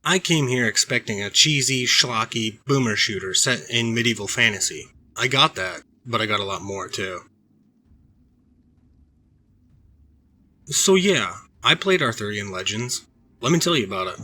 I came here expecting a cheesy, schlocky boomer shooter set in medieval fantasy. I got that, but I got a lot more too. So yeah, I played Arthurian Legends. Let me tell you about it.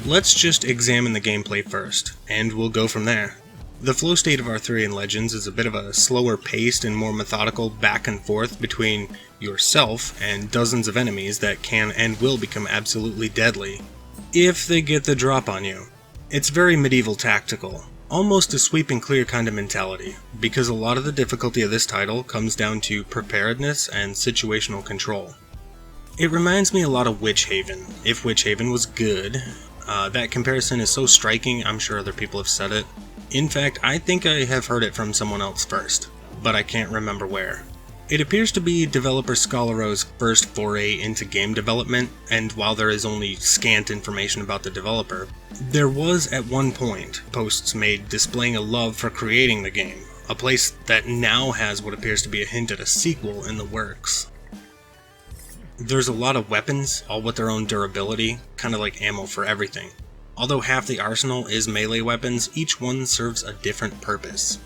Let's just examine the gameplay first, and we'll go from there. The flow state of Arthurian Legends is a bit of a slower paced and more methodical back and forth between yourself and dozens of enemies that can and will become absolutely deadly, if they get the drop on you. It's very medieval tactical, almost a sweep and clear kind of mentality, because a lot of the difficulty of this title comes down to preparedness and situational control. It reminds me a lot of Witch Haven, if Witch Haven was good. That comparison is so striking, I'm sure other people have said it. In fact, I think I have heard it from someone else first, but I can't remember where. It appears to be developer Scalaro's first foray into game development, and while there is only scant information about the developer, there was at one point posts made displaying a love for creating the game, a place that now has what appears to be a hint at a sequel in the works. There's a lot of weapons, all with their own durability, kinda like ammo for everything. Although half the arsenal is melee weapons, each one serves a different purpose.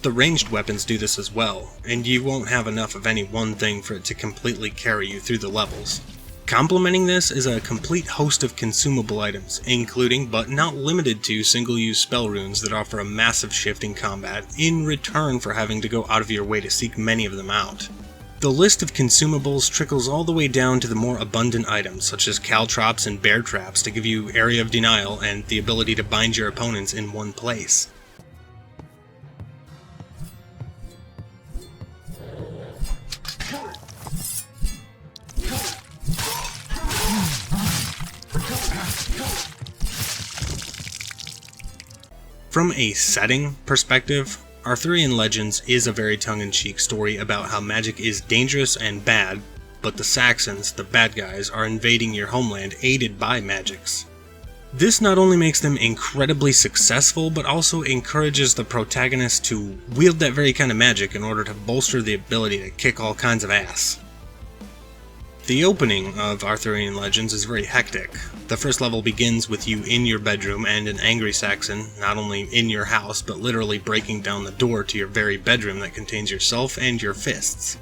The ranged weapons do this as well, and you won't have enough of any one thing for it to completely carry you through the levels. Complementing this is a complete host of consumable items, including but not limited to single-use spell runes that offer a massive shift in combat in return for having to go out of your way to seek many of them out. The list of consumables trickles all the way down to the more abundant items, such as caltrops and bear traps to give you area of denial and the ability to bind your opponents in one place. From a setting perspective, Arthurian Legends is a very tongue-in-cheek story about how magic is dangerous and bad, but the Saxons, the bad guys, are invading your homeland aided by magics. This not only makes them incredibly successful, but also encourages the protagonist to wield that very kind of magic in order to bolster the ability to kick all kinds of ass. The opening of Arthurian Legends is very hectic. The first level begins with you in your bedroom and an angry Saxon, not only in your house, but literally breaking down the door to your very bedroom that contains yourself and your fists.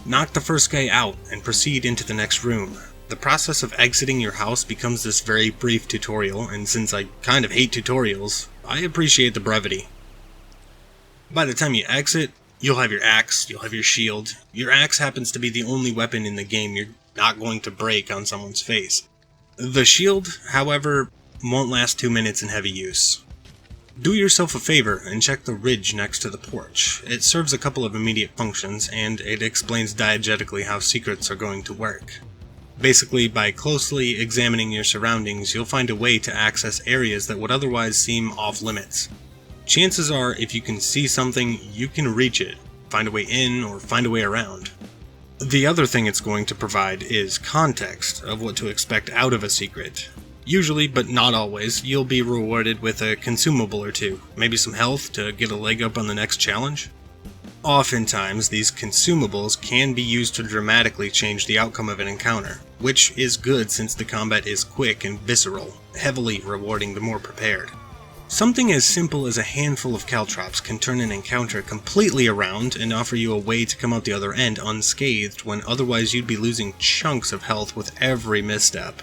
Knock the first guy out and proceed into the next room. The process of exiting your house becomes this very brief tutorial, and since I kind of hate tutorials, I appreciate the brevity. By the time you exit, you'll have your axe, you'll have your shield. Your axe happens to be the only weapon in the game you're not going to break on someone's face. The shield, however, won't last 2 minutes in heavy use. Do yourself a favor and check the ridge next to the porch. It serves a couple of immediate functions, and it explains diegetically how secrets are going to work. Basically, by closely examining your surroundings, you'll find a way to access areas that would otherwise seem off-limits. Chances are, if you can see something, you can reach it, find a way in, or find a way around. The other thing it's going to provide is context of what to expect out of a secret. Usually, but not always, you'll be rewarded with a consumable or two, maybe some health to get a leg up on the next challenge. Oftentimes, these consumables can be used to dramatically change the outcome of an encounter, which is good since the combat is quick and visceral, heavily rewarding the more prepared. Something as simple as a handful of caltrops can turn an encounter completely around and offer you a way to come out the other end unscathed when otherwise you'd be losing chunks of health with every misstep.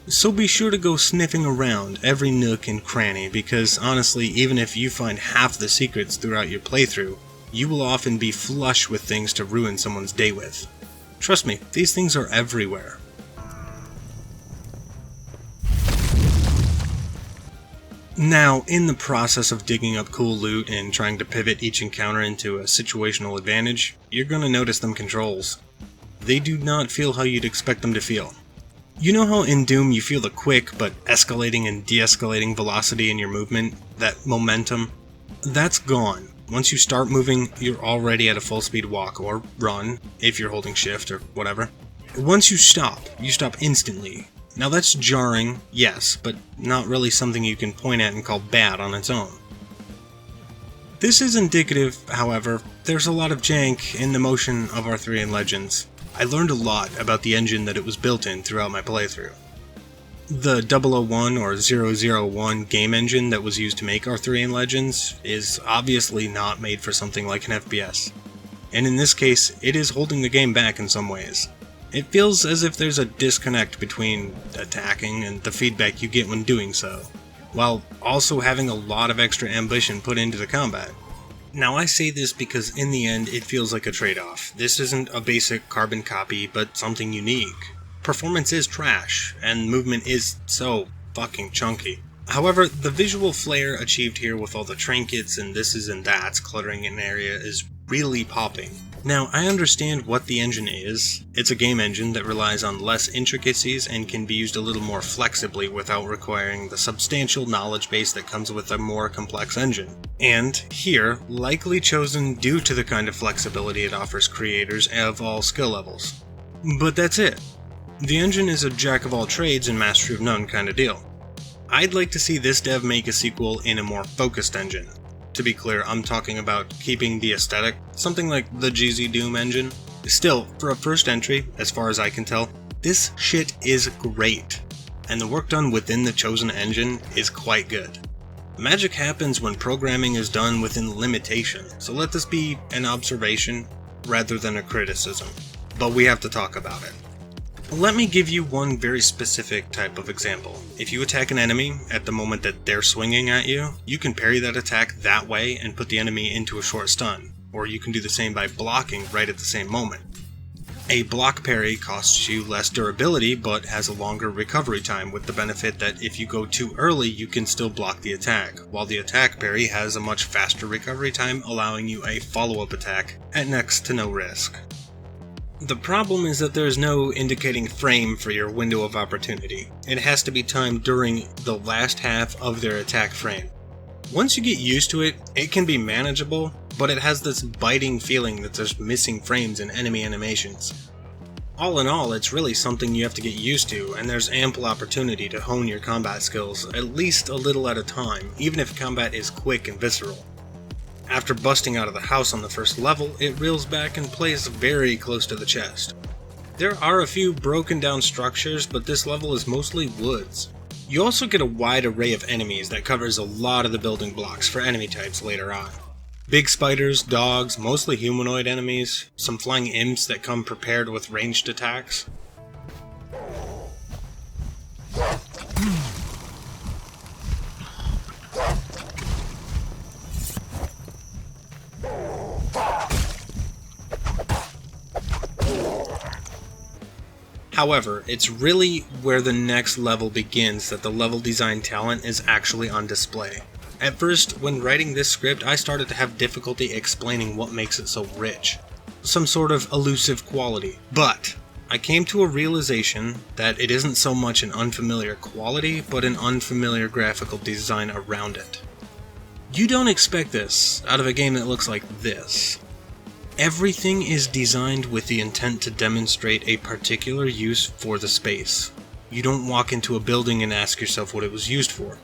So be sure to go sniffing around every nook and cranny, because honestly, even if you find half the secrets throughout your playthrough, you will often be flush with things to ruin someone's day with. Trust me, these things are everywhere. Now, in the process of digging up cool loot and trying to pivot each encounter into a situational advantage, you're going to notice them controls. they do not feel how you'd expect them to feel. You know how in Doom you feel the quick but escalating and de-escalating velocity in your movement, that momentum? That's gone. Once you start moving, you're already at a full speed walk or run, if you're holding shift or whatever. Once you stop instantly. Now that's jarring, yes, but not really something you can point at and call bad on its own. This is indicative, however, there's a lot of jank in the motion of Arthurian Legends. I learned a lot about the engine that it was built in throughout my playthrough. The 001 or 001 game engine that was used to make Arthurian Legends is obviously not made for something like an FPS. And in this case, it is holding the game back in some ways. It feels as if there's a disconnect between attacking and the feedback you get when doing so, while also having a lot of extra ambition put into the combat. Now I say this because in the end it feels like a trade-off. This isn't a basic carbon copy, but something unique. Performance is trash, and movement is so fucking chunky. However, the visual flair achieved here with all the trinkets and thises and that's cluttering an area is really popping. Now, I understand what the engine is. It's a game engine that relies on less intricacies and can be used a little more flexibly without requiring the substantial knowledge base that comes with a more complex engine. And, here, likely chosen due to the kind of flexibility it offers creators of all skill levels. But that's it. The engine is a jack of all trades and master of none kind of deal. I'd like to see this dev make a sequel in a more focused engine. To be clear, I'm talking about keeping the aesthetic, something like the GZ Doom engine. Still, for a first entry, as far as I can tell, this shit is great, and the work done within the chosen engine is quite good. Magic happens when programming is done within limitation, so let this be an observation rather than a criticism, but we have to talk about it. Let me give you one very specific type of example. If you attack an enemy at the moment that they're swinging at you, you can parry that attack that way and put the enemy into a short stun, or you can do the same by blocking right at the same moment. A block parry costs you less durability but has a longer recovery time, with the benefit that if you go too early you can still block the attack, while the attack parry has a much faster recovery time, allowing you a follow-up attack at next to no risk. The problem is that there is no indicating frame for your window of opportunity. It has to be timed during the last half of their attack frame. Once you get used to it, it can be manageable, but it has this biting feeling that there's missing frames in enemy animations. All in all, it's really something you have to get used to, and there's ample opportunity to hone your combat skills at least a little at a time, even if combat is quick and visceral. After busting out of the house on the first level, it reels back and plays very close to the chest. There are a few broken down structures, but this level is mostly woods. You also get a wide array of enemies that covers a lot of the building blocks for enemy types later on. Big spiders, dogs, mostly humanoid enemies, some flying imps that come prepared with ranged attacks. However, it's really where the next level begins that the level design talent is actually on display. At first, when writing this script, I started to have difficulty explaining what makes it so rich. Some sort of elusive quality. But I came to a realization that it isn't so much an unfamiliar quality, but an unfamiliar graphical design around it. You don't expect this out of a game that looks like this. Everything is designed with the intent to demonstrate a particular use for the space. You don't walk into a building and ask yourself what it was used for.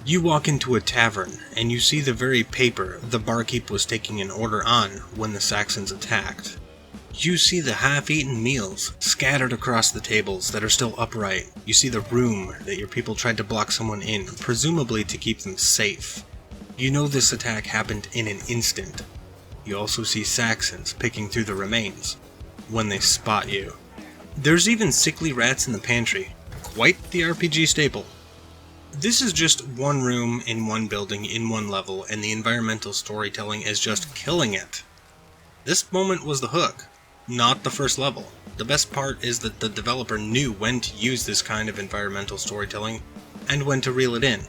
You walk into a tavern, and you see the very paper the barkeep was taking an order on when the Saxons attacked. You see the half-eaten meals scattered across the tables that are still upright. You see the room that your people tried to block someone in, presumably to keep them safe. You know this attack happened in an instant. You also see Saxons picking through the remains when they spot you. There's even sickly rats in the pantry. Quite the RPG staple. This is just one room in one building in one level, and the environmental storytelling is just killing it. This moment was the hook, not the first level. The best part is that the developer knew when to use this kind of environmental storytelling and when to reel it in,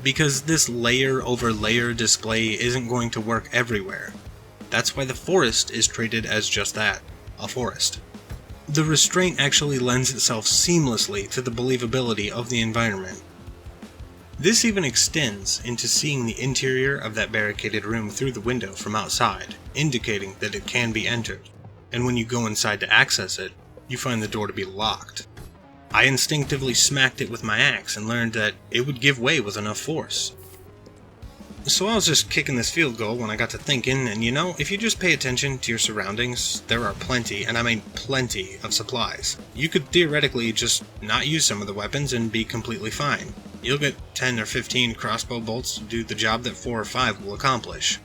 because this layer over layer display isn't going to work everywhere. That's why the forest is treated as just that, a forest. The restraint actually lends itself seamlessly to the believability of the environment. This even extends into seeing the interior of that barricaded room through the window from outside, indicating that it can be entered, and when you go inside to access it, you find the door to be locked. I instinctively smacked it with my axe and learned that it would give way with enough force. So I was just kicking this field goal when I got to thinking, and you know, if you just pay attention to your surroundings, there are plenty, and I mean plenty, of supplies. You could theoretically just not use some of the weapons and be completely fine. You'll get 10 or 15 crossbow bolts to do the job that 4 or 5 will accomplish.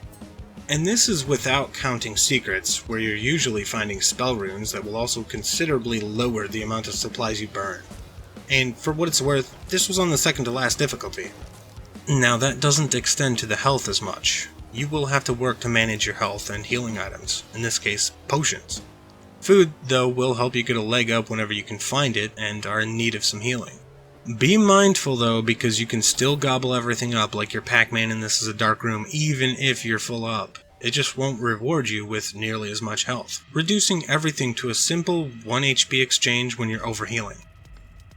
And this is without counting secrets, where you're usually finding spell runes that will also considerably lower the amount of supplies you burn. And for what it's worth, this was on the second to last difficulty. Now that doesn't extend to the health as much. You will have to work to manage your health and healing items, in this case, potions. Food, though, will help you get a leg up whenever you can find it and are in need of some healing. Be mindful though, because you can still gobble everything up like you're Pac-Man and this is a dark room even if you're full up. It just won't reward you with nearly as much health, reducing everything to a simple 1 HP exchange when you're overhealing.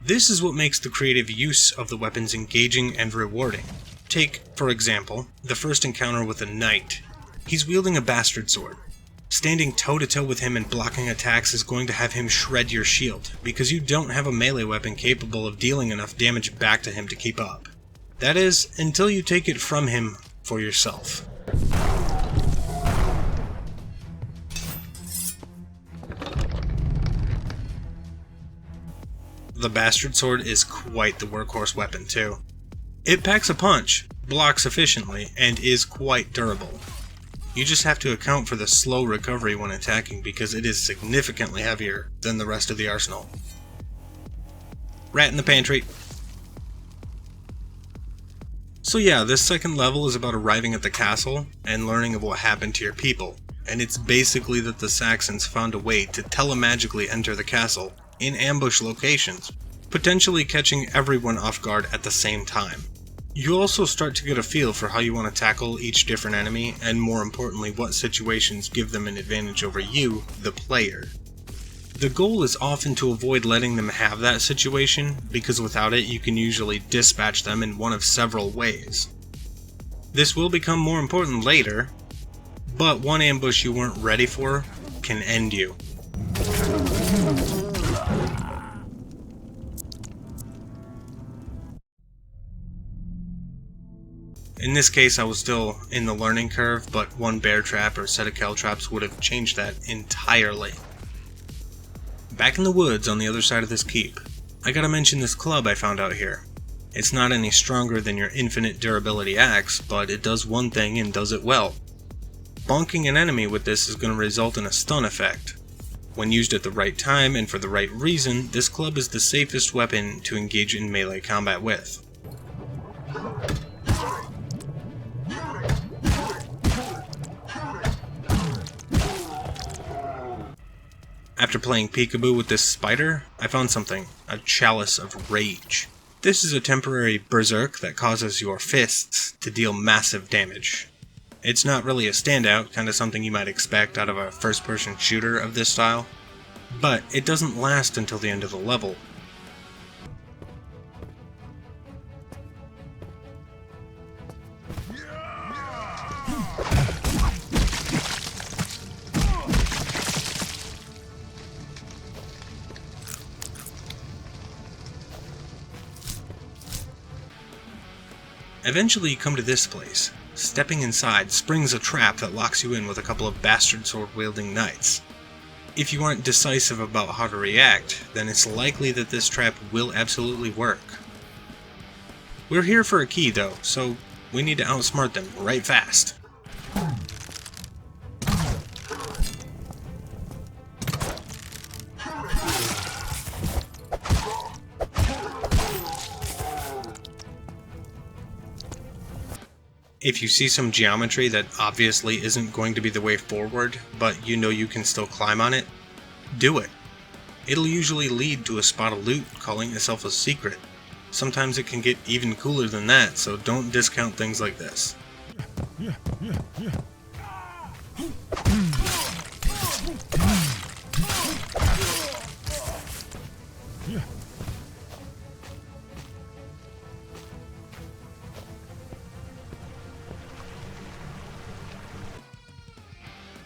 This is what makes the creative use of the weapons engaging and rewarding. Take, for example, the first encounter with a knight. He's wielding a bastard sword. Standing toe-to-toe with him and blocking attacks is going to have him shred your shield, because you don't have a melee weapon capable of dealing enough damage back to him to keep up. That is, until you take it from him for yourself. The bastard sword is quite the workhorse weapon too. It packs a punch, blocks efficiently, and is quite durable. You just have to account for the slow recovery when attacking because it is significantly heavier than the rest of the arsenal. Rat in the pantry. So yeah, this second level is about arriving at the castle and learning of what happened to your people, and it's basically that the Saxons found a way to telemagically enter the castle in ambush locations, potentially catching everyone off guard at the same time. You also start to get a feel for how you want to tackle each different enemy, and more importantly, what situations give them an advantage over you, the player. The goal is often to avoid letting them have that situation, because without it you can usually dispatch them in one of several ways. This will become more important later, but one ambush you weren't ready for can end you. In this case I was still in the learning curve, but one bear trap or set of caltrops would have changed that entirely. Back in the woods on the other side of this keep, I gotta mention this club I found out here. It's not any stronger than your infinite durability axe, but it does one thing and does it well. Bonking an enemy with this is going to result in a stun effect. When used at the right time and for the right reason, this club is the safest weapon to engage in melee combat with. After playing peekaboo with this spider, I found something, a chalice of rage. This is a temporary berserk that causes your fists to deal massive damage. It's not really a standout, kinda something you might expect out of a first-person shooter of this style, but it doesn't last until the end of the level. Eventually you come to this place. Stepping inside springs a trap that locks you in with a couple of bastard sword-wielding knights. If you aren't decisive about how to react, then it's likely that this trap will absolutely work. We're here for a key though, so we need to outsmart them right fast. If you see some geometry that obviously isn't going to be the way forward, but you know you can still climb on it, do it. It'll usually lead to a spot of loot calling itself a secret. Sometimes it can get even cooler than that, so don't discount things like this.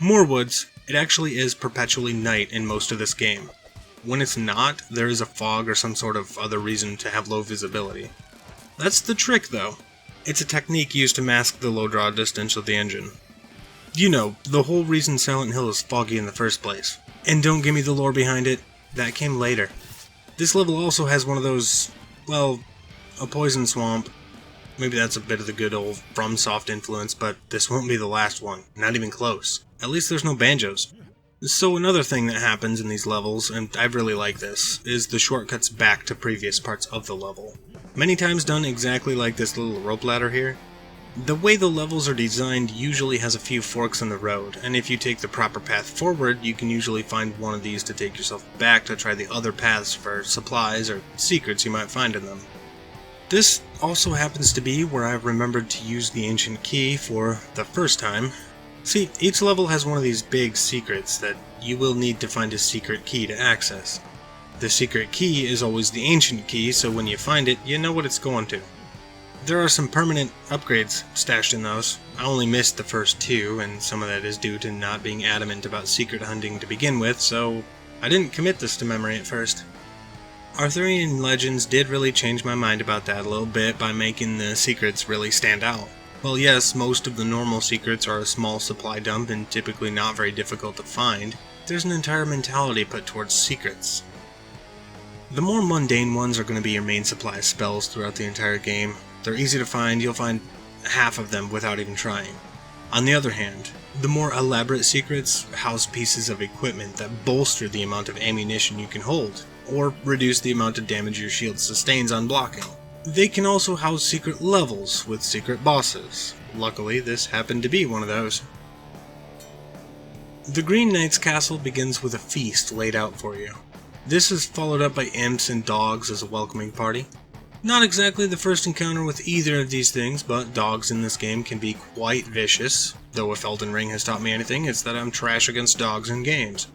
More woods, it actually is perpetually night in most of this game. When it's not, there is a fog or some sort of other reason to have low visibility. That's the trick though. It's a technique used to mask the low draw distance of the engine. You know, the whole reason Silent Hill is foggy in the first place. And don't give me the lore behind it, that came later. This level also has one of those, well, a poison swamp. Maybe that's a bit of the good old FromSoft influence, but this won't be the last one, not even close. At least there's no banjos. So another thing that happens in these levels, and I really like this, is the shortcuts back to previous parts of the level. Many times done exactly like this little rope ladder here. The way the levels are designed usually has a few forks in the road, and if you take the proper path forward, you can usually find one of these to take yourself back to try the other paths for supplies or secrets you might find in them. This also happens to be where I remembered to use the ancient key for the first time. See, each level has one of these big secrets that you will need to find a secret key to access. The secret key is always the ancient key, so when you find it, you know what it's going to. There are some permanent upgrades stashed in those. I only missed the first two, and some of that is due to not being adamant about secret hunting to begin with, so I didn't commit this to memory at first. Arthurian Legends did really change my mind about that a little bit by making the secrets really stand out. Well, yes, most of the normal secrets are a small supply dump and typically not very difficult to find. There's an entire mentality put towards secrets. The more mundane ones are going to be your main supply of spells throughout the entire game. They're easy to find, you'll find half of them without even trying. On the other hand, the more elaborate secrets house pieces of equipment that bolster the amount of ammunition you can hold, or reduce the amount of damage your shield sustains on blocking. They can also house secret levels with secret bosses. Luckily, this happened to be one of those. The Green Knight's castle begins with a feast laid out for you. This is followed up by imps and dogs as a welcoming party. Not exactly the first encounter with either of these things, but dogs in this game can be quite vicious. Though if Elden Ring has taught me anything, it's that I'm trash against dogs in games.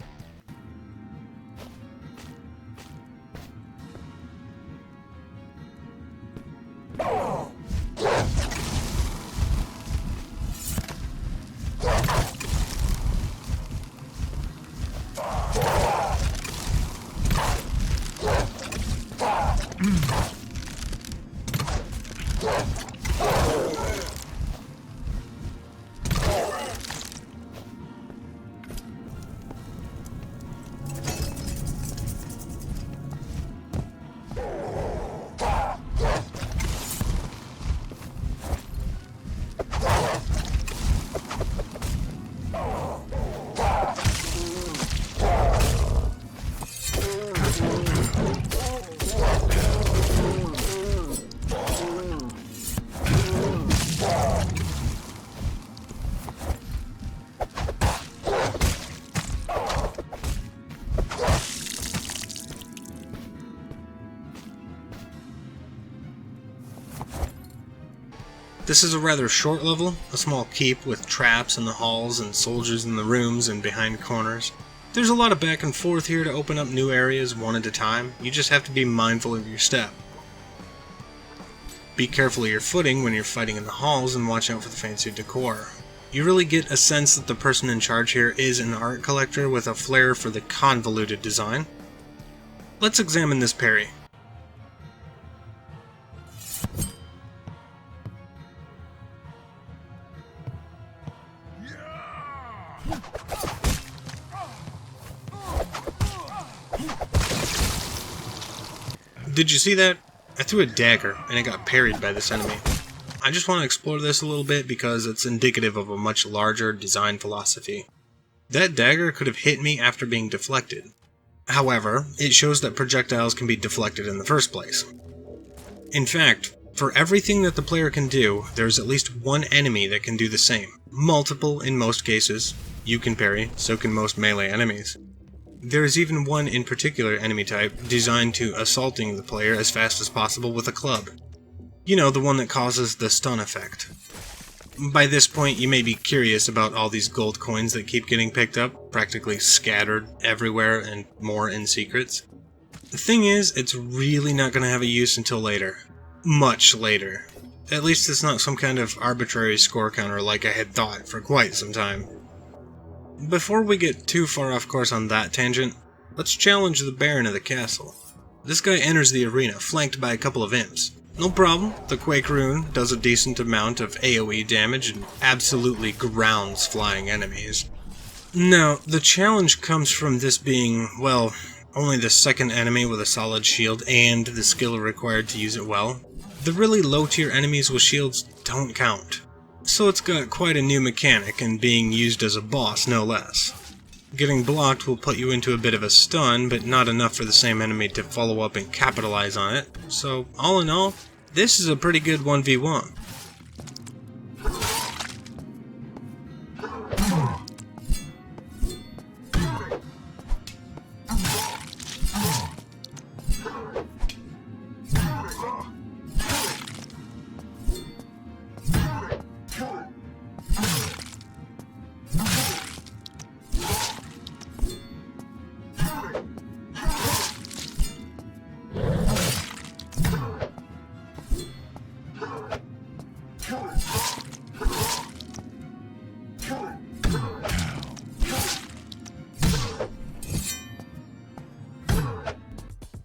This is a rather short level, a small keep with traps in the halls and soldiers in the rooms and behind corners. There's a lot of back and forth here to open up new areas one at a time. You just have to be mindful of your step. Be careful of your footing when you're fighting in the halls and watch out for the fancy decor. You really get a sense that the person in charge here is an art collector with a flair for the convoluted design. Let's examine this parry. Did you see that? I threw a dagger and it got parried by this enemy. I just want to explore this a little bit because it's indicative of a much larger design philosophy. That dagger could have hit me after being deflected. However, it shows that projectiles can be deflected in the first place. In fact, for everything that the player can do, there's at least one enemy that can do the same. Multiple in most cases. You can parry, so can most melee enemies. There is even one in particular enemy type designed to assaulting the player as fast as possible with a club. You know, the one that causes the stun effect. By this point, you may be curious about all these gold coins that keep getting picked up, practically scattered everywhere and more in secrets. The thing is, it's really not going to have a use until later. Much later. At least it's not some kind of arbitrary score counter like I had thought for quite some time. Before we get too far off course on that tangent, let's challenge the Baron of the castle. This guy enters the arena flanked by a couple of imps. No problem, the Quake Rune does a decent amount of AoE damage and absolutely grounds flying enemies. Now, the challenge comes from this being, well, only the second enemy with a solid shield and the skill required to use it well. The really low tier enemies with shields don't count. So it's got quite a new mechanic and being used as a boss, no less. Getting blocked will put you into a bit of a stun, but not enough for the same enemy to follow up and capitalize on it. So, all in all, this is a pretty good 1v1.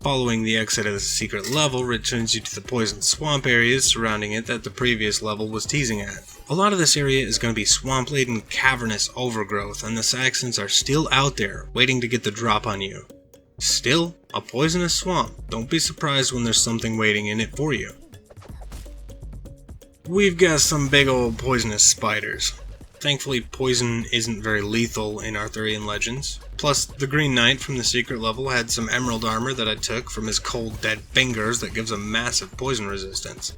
Following the exit of the secret level returns you to the poison swamp areas surrounding it that the previous level was teasing at. A lot of this area is going to be swamp-laden cavernous overgrowth, and the Saxons are still out there, waiting to get the drop on you. Still, a poisonous swamp. Don't be surprised when there's something waiting in it for you. We've got some big old poisonous spiders. Thankfully, poison isn't very lethal in Arthurian Legends. Plus, the Green Knight from the secret level had some emerald armor that I took from his cold dead fingers that gives a massive poison resistance.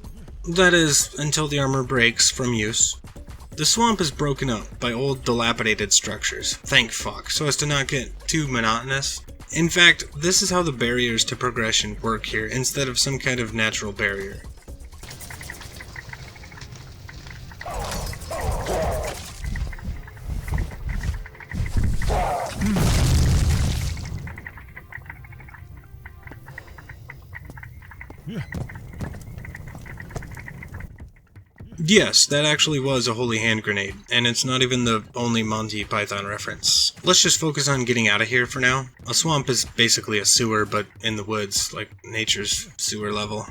That is, until the armor breaks from use. The swamp is broken up by old dilapidated structures, thank fuck, so as to not get too monotonous. In fact, this is how the barriers to progression work here instead of some kind of natural barrier. Yes, that actually was a holy hand grenade, and it's not even the only Monty Python reference. Let's just focus on getting out of here for now. A swamp is basically a sewer, but in the woods, like nature's sewer level.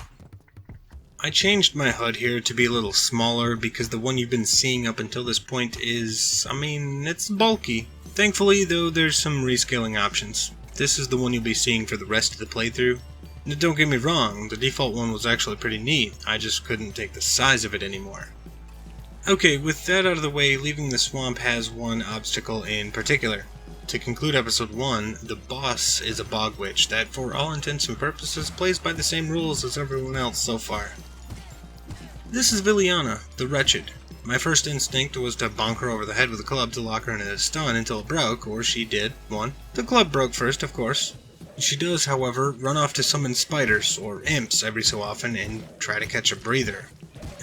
I changed my HUD here to be a little smaller because the one you've been seeing up until this point is, it's bulky. Thankfully, though, there's some rescaling options. This is the one you'll be seeing for the rest of the playthrough. Now, don't get me wrong, the default one was actually pretty neat, I just couldn't take the size of it anymore. Okay, with that out of the way, leaving the swamp has one obstacle in particular. To conclude episode 1, the boss is a bog witch that, for all intents and purposes, plays by the same rules as everyone else so far. This is Viliana, the Wretched. My first instinct was to bonk her over the head with a club to lock her in a stun until it broke, or she did, one. The club broke first, of course. She does, however, run off to summon spiders, or imps, every so often, and try to catch a breather.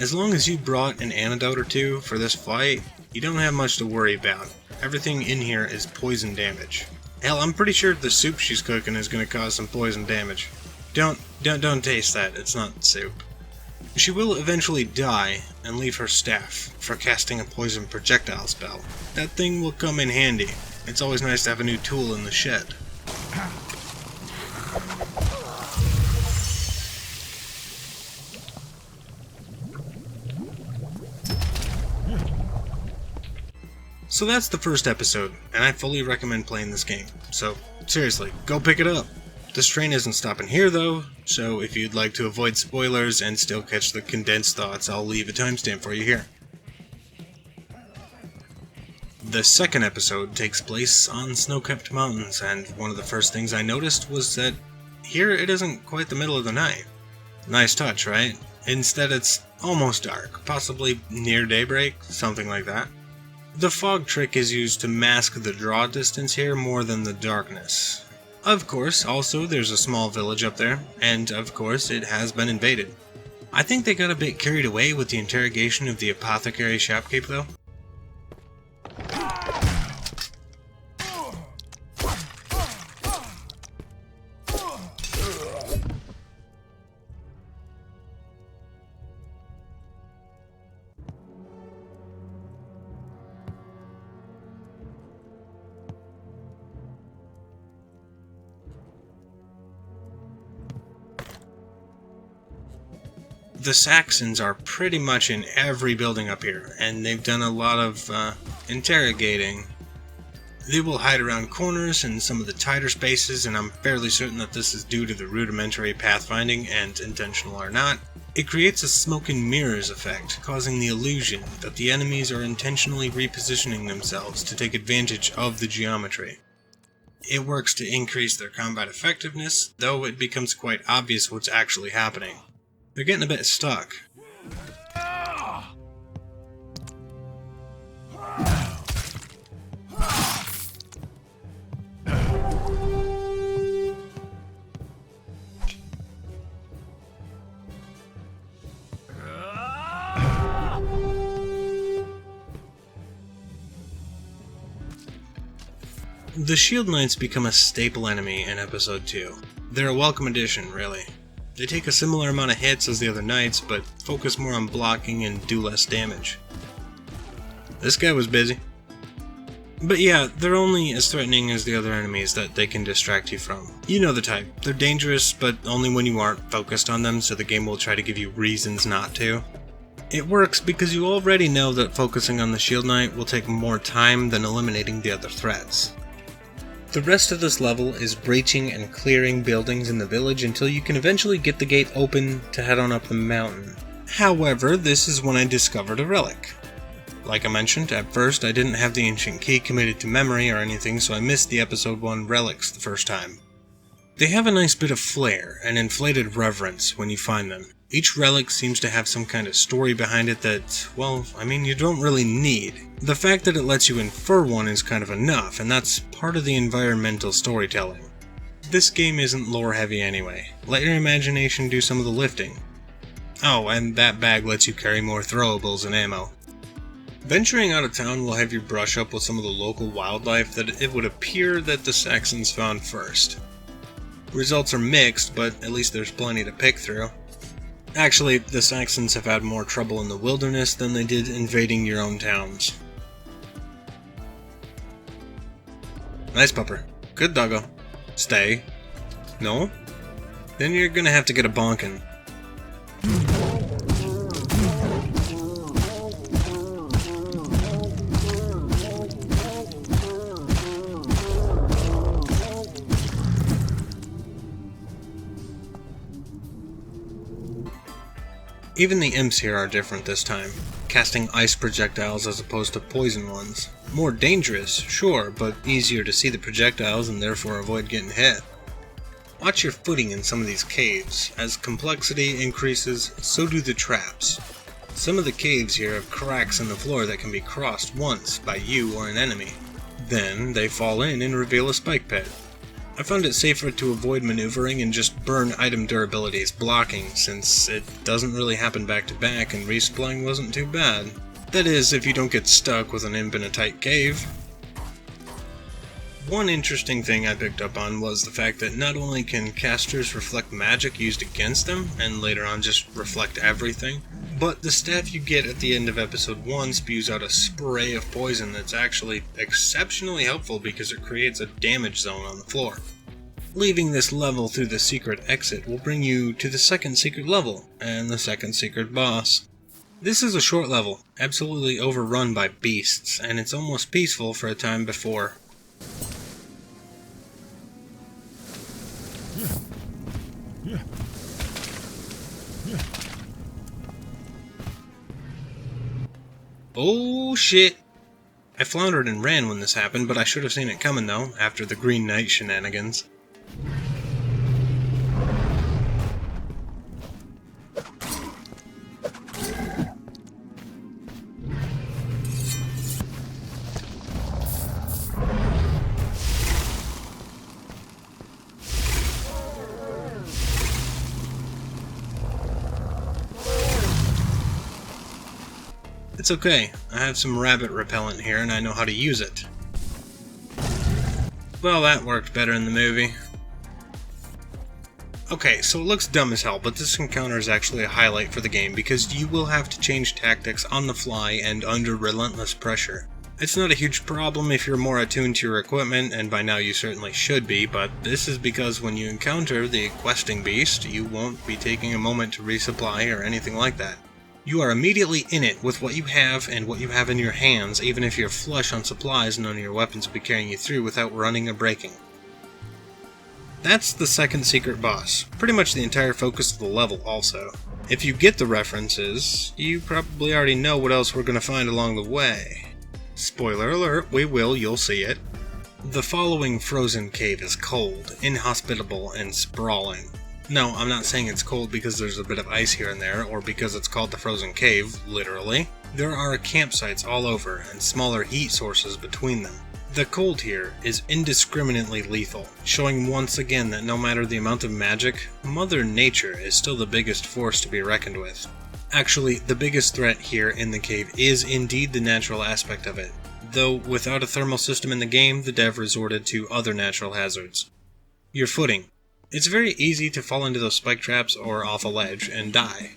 As long as you brought an antidote or two for this fight, you don't have much to worry about. Everything in here is poison damage. Hell, I'm pretty sure the soup she's cooking is going to cause some poison damage. Don't taste that, it's not soup. She will eventually die and leave her staff for casting a poison projectile spell. That thing will come in handy. It's always nice to have a new tool in the shed. So that's the first episode, and I fully recommend playing this game. So, seriously, go pick it up. This train isn't stopping here though, so if you'd like to avoid spoilers and still catch the condensed thoughts, I'll leave a timestamp for you here. The second episode takes place on snow-capped mountains, and one of the first things I noticed was that here it isn't quite the middle of the night. Nice touch, right? Instead it's almost dark, possibly near daybreak, something like that. The fog trick is used to mask the draw distance here more than the darkness. Of course, also there's a small village up there, and of course it has been invaded. I think they got a bit carried away with the interrogation of the apothecary shopkeep though. The Saxons are pretty much in every building up here, and they've done a lot of interrogating. They will hide around corners in some of the tighter spaces, and I'm fairly certain that this is due to the rudimentary pathfinding, and intentional or not. It creates a smoke and mirrors effect, causing the illusion that the enemies are intentionally repositioning themselves to take advantage of the geometry. It works to increase their combat effectiveness, though it becomes quite obvious what's actually happening. They're getting a bit stuck. The Shield Knights become a staple enemy in Episode 2. They're a welcome addition, really. They take a similar amount of hits as the other knights, but focus more on blocking and do less damage. This guy was busy. But yeah, they're only as threatening as the other enemies that they can distract you from. You know the type. They're dangerous, but only when you aren't focused on them, so the game will try to give you reasons not to. It works because you already know that focusing on the Shield Knight will take more time than eliminating the other threats. The rest of this level is breaching and clearing buildings in the village until you can eventually get the gate open to head on up the mountain. However, this is when I discovered a relic. Like I mentioned, at first I didn't have the ancient key committed to memory or anything, so I missed the Episode 1 relics the first time. They have a nice bit of flair and inflated reverence when you find them. Each relic seems to have some kind of story behind it that, well, I mean, you don't really need. The fact that it lets you infer one is kind of enough, and that's part of the environmental storytelling. This game isn't lore heavy anyway. Let your imagination do some of the lifting. Oh, and that bag lets you carry more throwables and ammo. Venturing out of town will have you brush up with some of the local wildlife that it would appear that the Saxons found first. Results are mixed, but at least there's plenty to pick through. Actually, the Saxons have had more trouble in the wilderness than they did invading your own towns. Nice pupper. Good doggo. Stay. No? Then you're gonna have to get a bonkin'. Even the imps here are different this time, casting ice projectiles as opposed to poison ones. More dangerous, sure, but easier to see the projectiles and therefore avoid getting hit. Watch your footing in some of these caves. As complexity increases, so do the traps. Some of the caves here have cracks in the floor that can be crossed once by you or an enemy. Then they fall in and reveal a spike pit. I found it safer to avoid maneuvering and just burn item durabilities blocking, since it doesn't really happen back to back and respawning wasn't too bad. That is, if you don't get stuck with an imp in a tight cave. One interesting thing I picked up on was the fact that not only can casters reflect magic used against them, and later on just reflect everything, but the staff you get at the end of Episode 1 spews out a spray of poison that's actually exceptionally helpful because it creates a damage zone on the floor. Leaving this level through the secret exit will bring you to the second secret level, and the second secret boss. This is a short level, absolutely overrun by beasts, and it's almost peaceful for a time before. Oh shit! I floundered and ran when this happened, but I should have seen it coming though, after the Green Knight shenanigans. It's okay, I have some rabbit repellent here and I know how to use it. Well, that worked better in the movie. Okay, so it looks dumb as hell, but this encounter is actually a highlight for the game because you will have to change tactics on the fly and under relentless pressure. It's not a huge problem if you're more attuned to your equipment, and by now you certainly should be, but this is because when you encounter the questing beast, you won't be taking a moment to resupply or anything like that. You are immediately in it with what you have and what you have in your hands, even if you're flush on supplies, none of your weapons will be carrying you through without running or breaking. That's the second secret boss, pretty much the entire focus of the level also. If you get the references, you probably already know what else we're going to find along the way. Spoiler alert, you'll see it. The following frozen cave is cold, inhospitable, and sprawling. No, I'm not saying it's cold because there's a bit of ice here and there, or because it's called the frozen cave, literally. There are campsites all over, and smaller heat sources between them. The cold here is indiscriminately lethal, showing once again that no matter the amount of magic, Mother Nature is still the biggest force to be reckoned with. Actually, the biggest threat here in the cave is indeed the natural aspect of it, though without a thermal system in the game, the dev resorted to other natural hazards. Your footing. It's very easy to fall into those spike traps or off a ledge and die.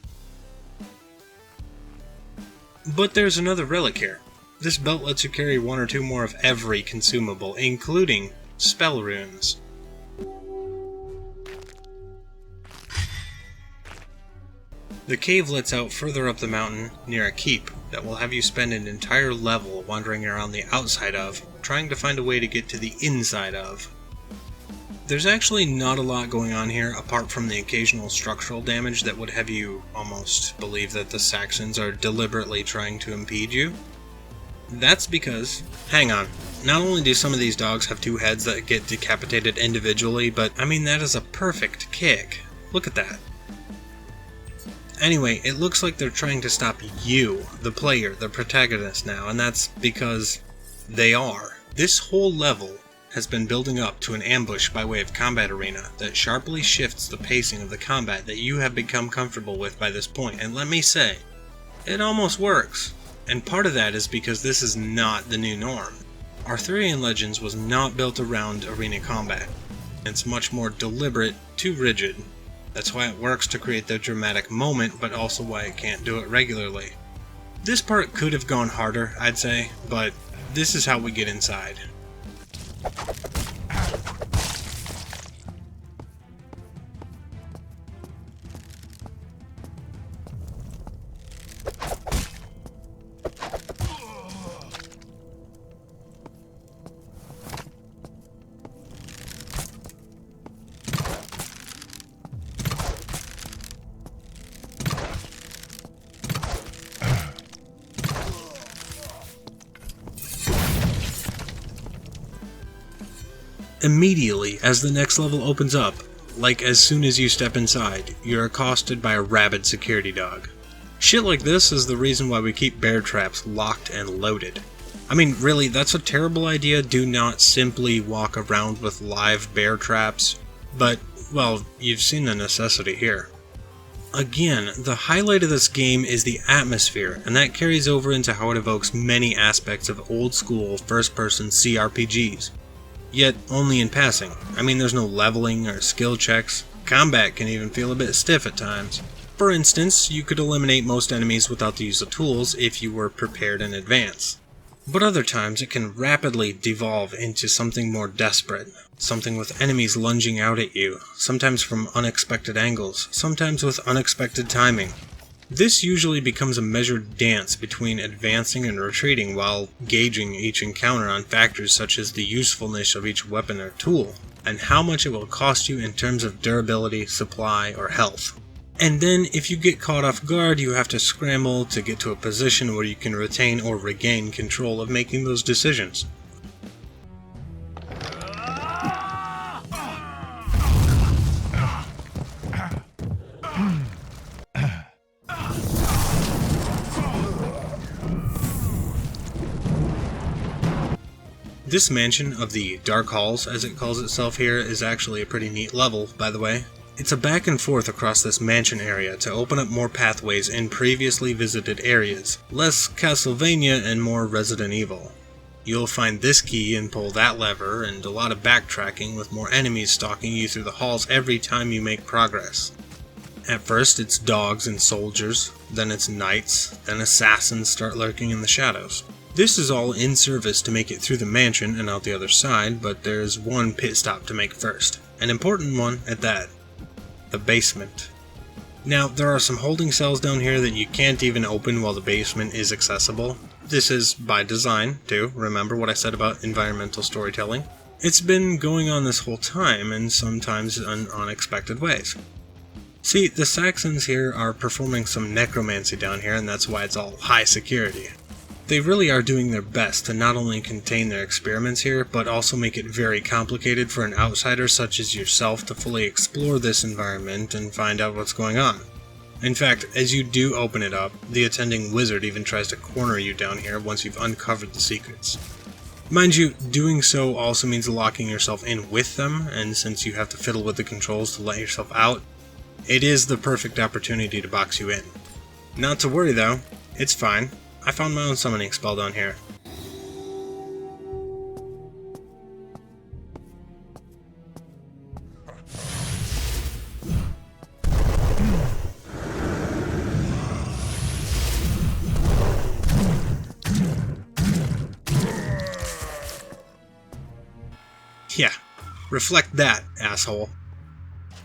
But there's another relic here. This belt lets you carry one or two more of every consumable, including spell runes. The cave lets out further up the mountain, near a keep, that will have you spend an entire level wandering around the outside of, trying to find a way to get to the inside of. There's actually not a lot going on here, apart from the occasional structural damage that would have you almost believe that the Saxons are deliberately trying to impede you. That's because, hang on, not only do some of these dogs have two heads that get decapitated individually, but I mean that is a perfect kick. Look at that. Anyway, it looks like they're trying to stop you, the player, the protagonist now, and that's because they are. This whole level has been building up to an ambush by way of combat arena that sharply shifts the pacing of the combat that you have become comfortable with by this point, and let me say, it almost works. And part of that is because this is not the new norm. Arthurian Legends was not built around arena combat. It's much more deliberate, too rigid. That's why it works to create the dramatic moment, but also why it can't do it regularly. This part could have gone harder, I'd say, but this is how we get inside. Immediately, as the next level opens up, like as soon as you step inside, you're accosted by a rabid security dog. Shit like this is the reason why we keep bear traps locked and loaded. I mean, really, that's a terrible idea. Do not simply walk around with live bear traps, but, well, you've seen the necessity here. Again, the highlight of this game is the atmosphere, and that carries over into how it evokes many aspects of old-school first-person CRPGs. Yet only in passing. I mean, there's no leveling or skill checks. Combat can even feel a bit stiff at times. For instance, you could eliminate most enemies without the use of tools if you were prepared in advance. But other times it can rapidly devolve into something more desperate. Something with enemies lunging out at you, sometimes from unexpected angles, sometimes with unexpected timing. This usually becomes a measured dance between advancing and retreating while gauging each encounter on factors such as the usefulness of each weapon or tool, and how much it will cost you in terms of durability, supply, or health. And then, if you get caught off guard, you have to scramble to get to a position where you can retain or regain control of making those decisions. This mansion of the Dark Halls, as it calls itself here, is actually a pretty neat level, by the way. It's a back and forth across this mansion area to open up more pathways in previously visited areas, less Castlevania and more Resident Evil. You'll find this key and pull that lever, and a lot of backtracking with more enemies stalking you through the halls every time you make progress. At first it's dogs and soldiers, then it's knights, then assassins start lurking in the shadows. This is all in service to make it through the mansion and out the other side, but there's one pit stop to make first. An important one at that. The basement. Now, there are some holding cells down here that you can't even open while the basement is accessible. This is by design, too. Remember what I said about environmental storytelling? It's been going on this whole time, and sometimes in unexpected ways. See, the Saxons here are performing some necromancy down here, and that's why it's all high security. They really are doing their best to not only contain their experiments here, but also make it very complicated for an outsider such as yourself to fully explore this environment and find out what's going on. In fact, as you do open it up, the attending wizard even tries to corner you down here once you've uncovered the secrets. Mind you, doing so also means locking yourself in with them, and since you have to fiddle with the controls to let yourself out, it is the perfect opportunity to box you in. Not to worry though, it's fine. I found my own summoning spell down here. Yeah, reflect that, asshole.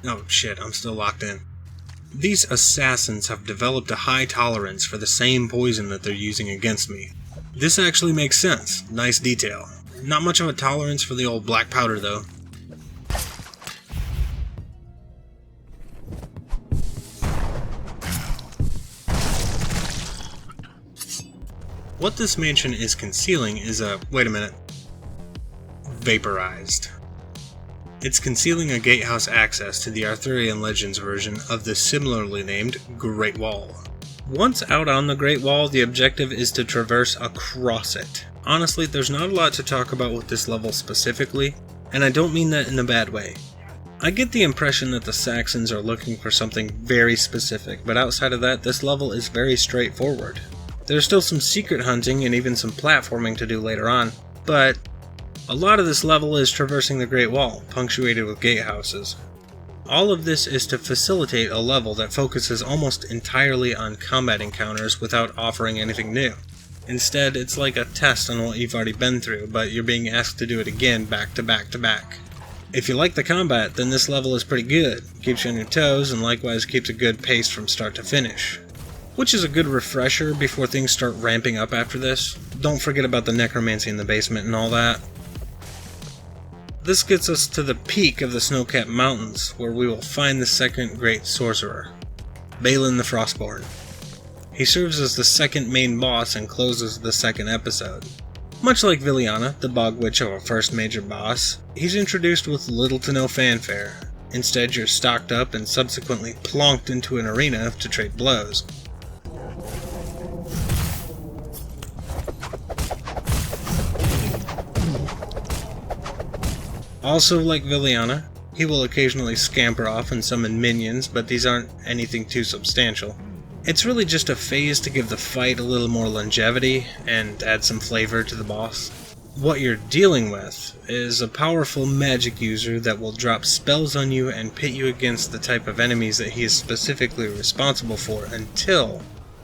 Oh shit, I'm still locked in. These assassins have developed a high tolerance for the same poison that they're using against me. This actually makes sense. Nice detail. Not much of a tolerance for the old black powder though. What this mansion is concealing is wait a minute. Vaporized. It's concealing a gatehouse access to the Arthurian Legends version of the similarly named Great Wall. Once out on the Great Wall, the objective is to traverse across it. Honestly, there's not a lot to talk about with this level specifically, and I don't mean that in a bad way. I get the impression that the Saxons are looking for something very specific, but outside of that, this level is very straightforward. There's still some secret hunting and even some platforming to do later on, but a lot of this level is traversing the Great Wall, punctuated with gatehouses. All of this is to facilitate a level that focuses almost entirely on combat encounters without offering anything new. Instead, it's like a test on what you've already been through, but you're being asked to do it again back to back to back. If you like the combat, then this level is pretty good. Keeps you on your toes, and likewise keeps a good pace from start to finish. Which is a good refresher before things start ramping up after this. Don't forget about the necromancy in the basement and all that. This gets us to the peak of the snow-capped mountains, where we will find the second great sorcerer, Balin the Frostborn. He serves as the second main boss and closes the second episode. Much like Viliana, the bog witch of our first major boss, he's introduced with little to no fanfare. Instead, you're stocked up and subsequently plonked into an arena to trade blows. Also, like Viliana, he will occasionally scamper off and summon minions, but these aren't anything too substantial. It's really just a phase to give the fight a little more longevity and add some flavor to the boss. What you're dealing with is a powerful magic user that will drop spells on you and pit you against the type of enemies that he is specifically responsible for until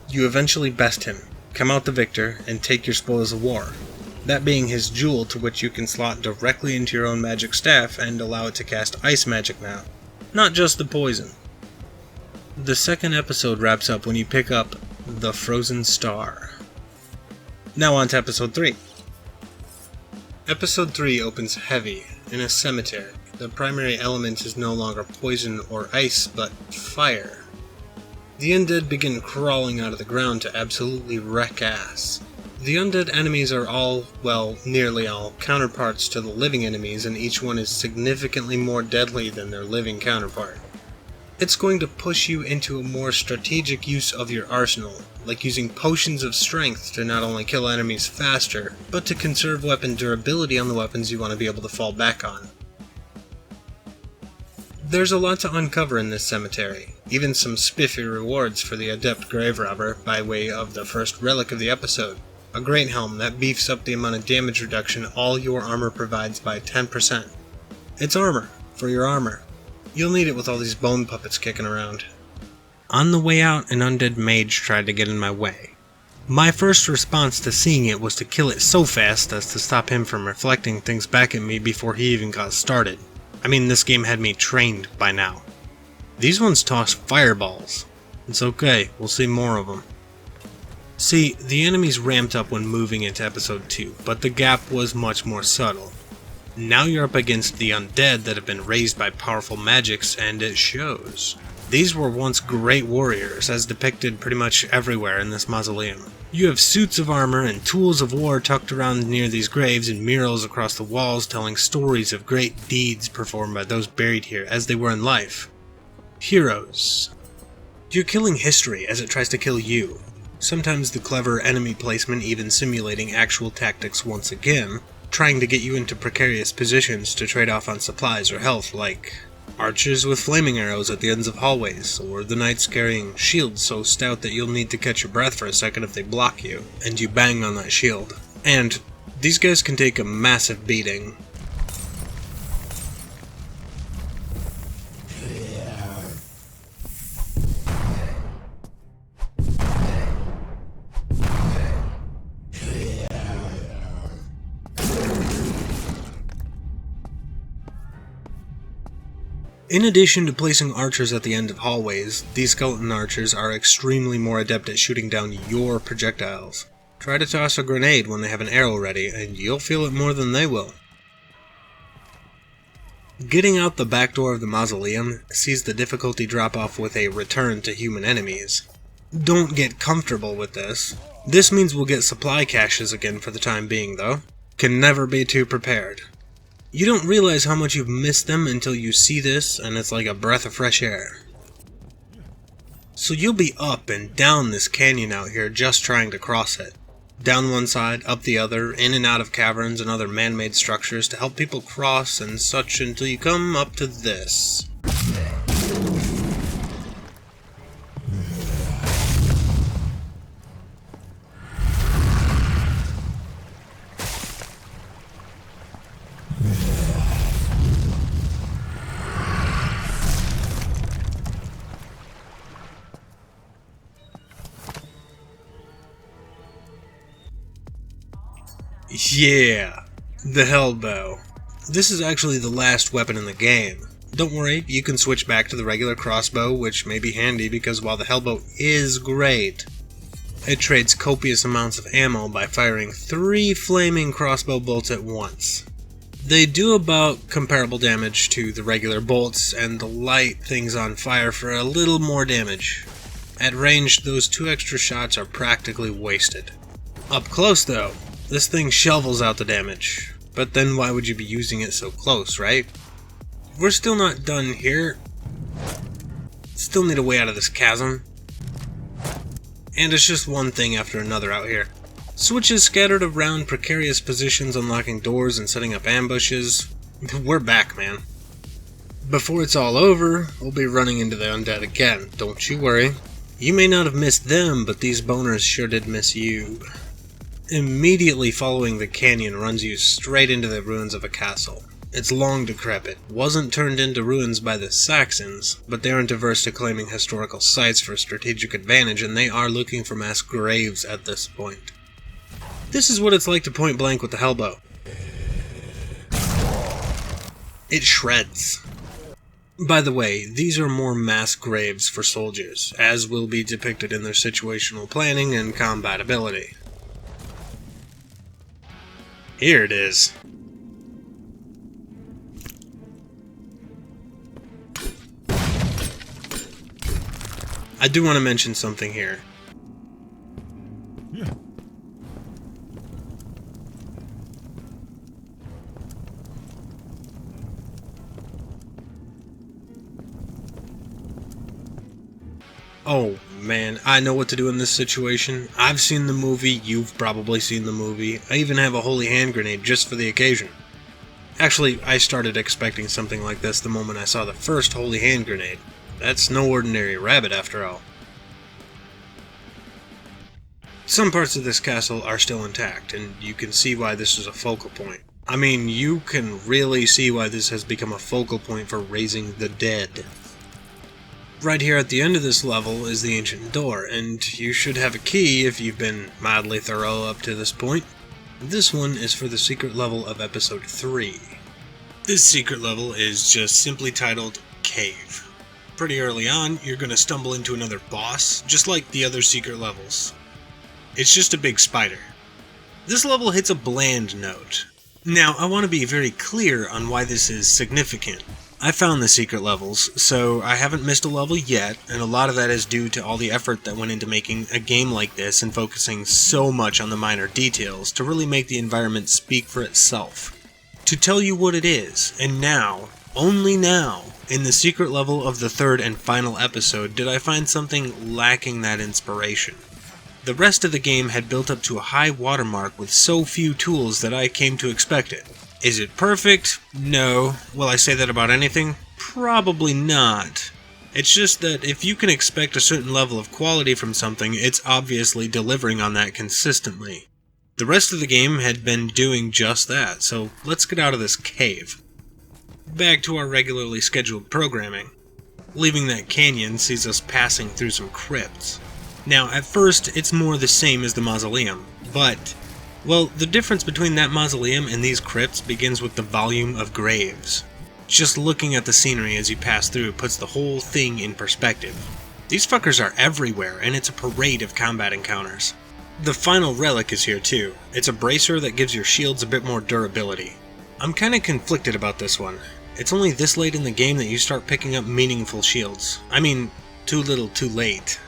you eventually best him, come out the victor, and take your spoils of war. That being his jewel, to which you can slot directly into your own magic staff and allow it to cast ice magic now, not just the poison. The second episode wraps up when you pick up the Frozen Star. Now on to episode 3. Episode 3 opens heavy, in a cemetery. The primary element is no longer poison or ice, but fire. The undead begin crawling out of the ground to absolutely wreck ass. The undead enemies are all, well, nearly all, counterparts to the living enemies, and each one is significantly more deadly than their living counterpart. It's going to push you into a more strategic use of your arsenal, like using potions of strength to not only kill enemies faster, but to conserve weapon durability on the weapons you want to be able to fall back on. There's a lot to uncover in this cemetery, even some spiffy rewards for the adept grave robber by way of the first relic of the episode. A great helm that beefs up the amount of damage reduction all your armor provides by 10%. It's armor, for your armor. You'll need it with all these bone puppets kicking around. On the way out, an undead mage tried to get in my way. My first response to seeing it was to kill it so fast as to stop him from reflecting things back at me before he even got started. I mean, this game had me trained by now. These ones toss fireballs. It's okay, we'll see more of them. See, the enemies ramped up when moving into episode 2, but the gap was much more subtle. Now you're up against the undead that have been raised by powerful magics, and it shows. These were once great warriors, as depicted pretty much everywhere in this mausoleum. You have suits of armor and tools of war tucked around near these graves and murals across the walls telling stories of great deeds performed by those buried here as they were in life. Heroes. You're killing history as it tries to kill you. Sometimes the clever enemy placement even simulating actual tactics once again, trying to get you into precarious positions to trade off on supplies or health, like archers with flaming arrows at the ends of hallways, or the knights carrying shields so stout that you'll need to catch your breath for a second if they block you, and you bang on that shield. And these guys can take a massive beating. In addition to placing archers at the end of hallways, these skeleton archers are extremely more adept at shooting down your projectiles. Try to toss a grenade when they have an arrow ready, and you'll feel it more than they will. Getting out the back door of the mausoleum sees the difficulty drop off with a return to human enemies. Don't get comfortable with this. This means we'll get supply caches again for the time being though. Can never be too prepared. You don't realize how much you've missed them until you see this, and it's like a breath of fresh air. So you'll be up and down this canyon out here just trying to cross it. Down one side, up the other, in and out of caverns and other man-made structures to help people cross and such until you come up to this. Yeah, the Hellbow. This is actually the last weapon in the game. Don't worry, you can switch back to the regular crossbow, which may be handy because while the Hellbow is great, it trades copious amounts of ammo by firing 3 flaming crossbow bolts at once. They do about comparable damage to the regular bolts and light things on fire for a little more damage. At range, those 2 extra shots are practically wasted. Up close though, this thing shovels out the damage, but then why would you be using it so close, right? We're still not done here. Still need a way out of this chasm. And it's just one thing after another out here. Switches scattered around precarious positions, unlocking doors and setting up ambushes. We're back, man. Before it's all over, we'll be running into the undead again, don't you worry. You may not have missed them, but these boners sure did miss you. Immediately following the canyon runs you straight into the ruins of a castle. It's long decrepit, wasn't turned into ruins by the Saxons, but they aren't averse to claiming historical sites for strategic advantage, and they are looking for mass graves at this point. This is what it's like to point blank with the Hellbow. It shreds. By the way, these are more mass graves for soldiers, as will be depicted in their situational planning and combat ability. Here it is. I do want to mention something here. Yeah. Oh man, I know what to do in this situation. I've seen the movie, you've probably seen the movie. I even have a holy hand grenade just for the occasion. Actually, I started expecting something like this the moment I saw the first holy hand grenade. That's no ordinary rabbit after all. Some parts of this castle are still intact, and you can see why this is a focal point. I mean, you can really see why this has become a focal point for raising the dead. Right here at the end of this level is the ancient door, and you should have a key if you've been mildly thorough up to this point. This one is for the secret level of episode 3. This secret level is just simply titled Cave. Pretty early on, you're going to stumble into another boss, just like the other secret levels. It's just a big spider. This level hits a bland note. Now, I want to be very clear on why this is significant. I found the secret levels, so I haven't missed a level yet, and a lot of that is due to all the effort that went into making a game like this and focusing so much on the minor details to really make the environment speak for itself. To tell you what it is, and now, only now, in the secret level of the third and final episode did I find something lacking that inspiration. The rest of the game had built up to a high watermark with so few tools that I came to expect it. Is it perfect? No. Will I say that about anything? Probably not. It's just that if you can expect a certain level of quality from something, it's obviously delivering on that consistently. The rest of the game had been doing just that, so let's get out of this cave. Back to our regularly scheduled programming. Leaving that canyon sees us passing through some crypts. Now, at first, it's more the same as the mausoleum, but well, the difference between that mausoleum and these crypts begins with the volume of graves. Just looking at the scenery as you pass through puts the whole thing in perspective. These fuckers are everywhere, and it's a parade of combat encounters. The final relic is here too. It's a bracer that gives your shields a bit more durability. I'm kinda conflicted about this one. It's only this late in the game that you start picking up meaningful shields. I mean, too little too late.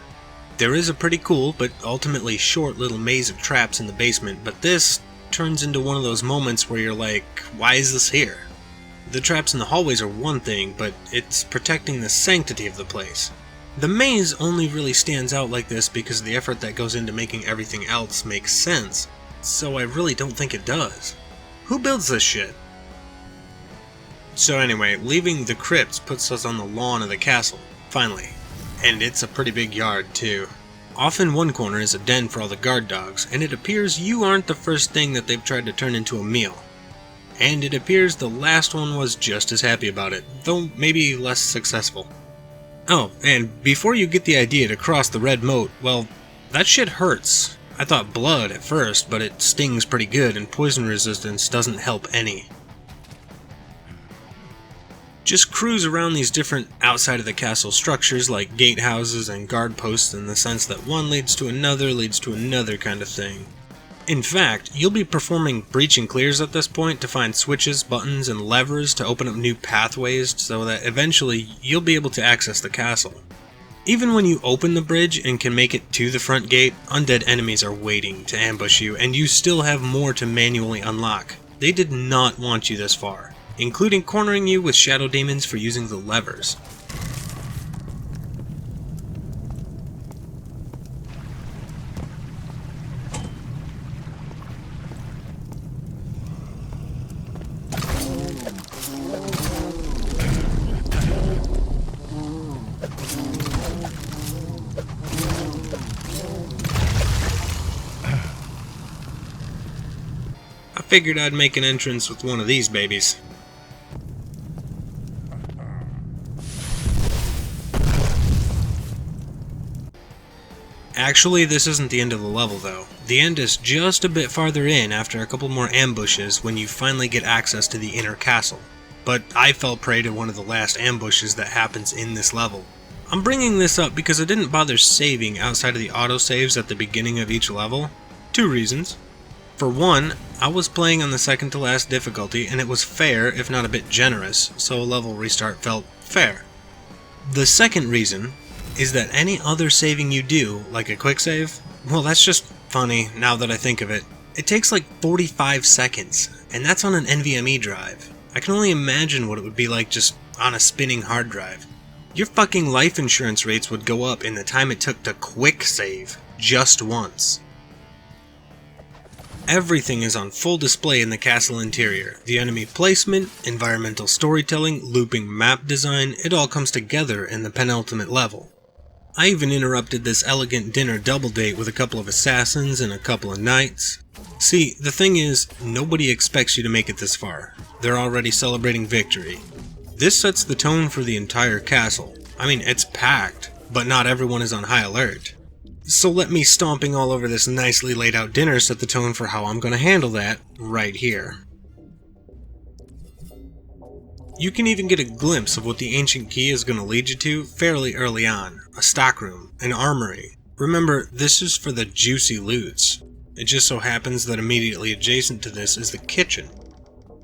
There is a pretty cool, but ultimately short little maze of traps in the basement, but this turns into one of those moments where you're like, why is this here? The traps in the hallways are one thing, but it's protecting the sanctity of the place. The maze only really stands out like this because of the effort that goes into making everything else make sense, so I really don't think it does. Who builds this shit? So anyway, leaving the crypts puts us on the lawn of the castle, finally. And it's a pretty big yard, too. Off in one corner is a den for all the guard dogs, and it appears you aren't the first thing that they've tried to turn into a meal. And it appears the last one was just as happy about it, though maybe less successful. Oh, and before you get the idea to cross the red moat, well, that shit hurts. I thought blood at first, but it stings pretty good, and poison resistance doesn't help any. Just cruise around these different outside of the castle structures like gatehouses and guard posts in the sense that one leads to another kind of thing. In fact, you'll be performing breach and clears at this point to find switches, buttons, and levers to open up new pathways so that eventually you'll be able to access the castle. Even when you open the bridge and can make it to the front gate, undead enemies are waiting to ambush you, and you still have more to manually unlock. They did not want you this far, including cornering you with shadow demons for using the levers. I figured I'd make an entrance with one of these babies. Actually, this isn't the end of the level though. The end is just a bit farther in after a couple more ambushes when you finally get access to the inner castle. But I fell prey to one of the last ambushes that happens in this level. I'm bringing this up because I didn't bother saving outside of the autosaves at the beginning of each level. 2 reasons. For one, I was playing on the second to last difficulty and it was fair if not a bit generous, so a level restart felt fair. The second reason is that any other saving you do, like a quick save, well, that's just funny now that I think of it. It takes like 45 seconds, and that's on an NVMe drive. I can only imagine what it would be like just on a spinning hard drive. Your fucking life insurance rates would go up in the time it took to quick save, just once. Everything is on full display in the castle interior. The enemy placement, environmental storytelling, looping map design, it all comes together in the penultimate level. I even interrupted this elegant dinner double date with a couple of assassins and a couple of knights. See, the thing is, nobody expects you to make it this far. They're already celebrating victory. This sets the tone for the entire castle. I mean, it's packed, but not everyone is on high alert. So let me stomping all over this nicely laid out dinner set the tone for how I'm going to handle that right here. You can even get a glimpse of what the ancient key is going to lead you to fairly early on. A stockroom, an armory. Remember, this is for the juicy loots. It just so happens that immediately adjacent to this is the kitchen.